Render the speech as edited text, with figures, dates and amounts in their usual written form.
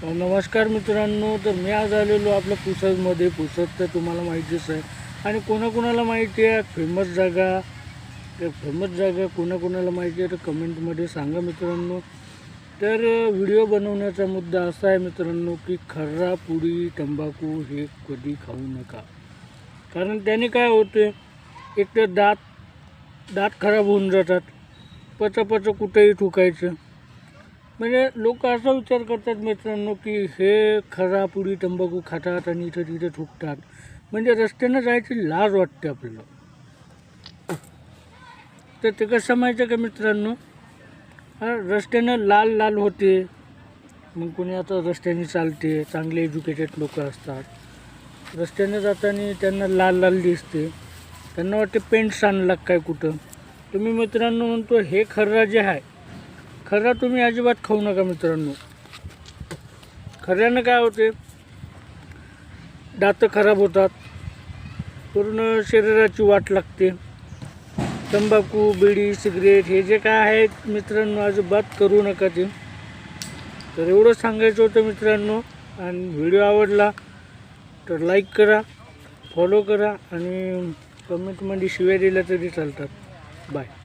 नमस्कार मित्रांनो, तर मी आज आलेलो आपल्या पुसदमध्ये. पुसद तर तुम्हाला माहितीच आहे आणि कोणाकोणाला माहिती आहे फेमस जागा कोणाकोणाला माहिती आहे तर कमेंटमध्ये सांगा मित्रांनो. तर व्हिडिओ बनवण्याचा मुद्दा असा आहे मित्रांनो की खर्रा, पुडी, तंबाखू हे कधी खाऊ नका. कारण त्याने काय होते, एक तर दात खराब होऊन जातात, पच कुठेही ठुकायचं. म्हणजे लोक असा विचार करतात मित्रांनो की हे खरा, पुडी, तंबाखू खातात आणि इथं तिथं थुकतात. म्हणजे रस्त्यानं जायची लाज वाटते आपल्याला. तर ते कसं माहिती आहे का मित्रांनो, रस्त्यानं लाल होते. मग कोणी आता रस्त्याने चालते, चांगले एज्युकेटेड लोक असतात, रस्त्याने जाताना त्यांना लाल दिसते, त्यांना वाटते पेंट सांडला काय कुठं. तुम्ही मित्रांनो म्हणतो हे खर्रा जे आहे, खर्रा तुम्ही अजिबात खाऊ नका मित्रांनो. खऱ्यानं काय होते, दात खराब होतात, पूर्ण शरीराची वाट लागते. तंबाखू, बिडी, सिगरेट हे जे काय आहेत मित्रांनो अजिबात करू नका ते. तर एवढं सांगायचं होतं मित्रांनो. आणि व्हिडिओ आवडला तर लाईक करा, फॉलो करा आणि कमेंटमध्ये शिव्या दिल्या तरी चालतात. बाय.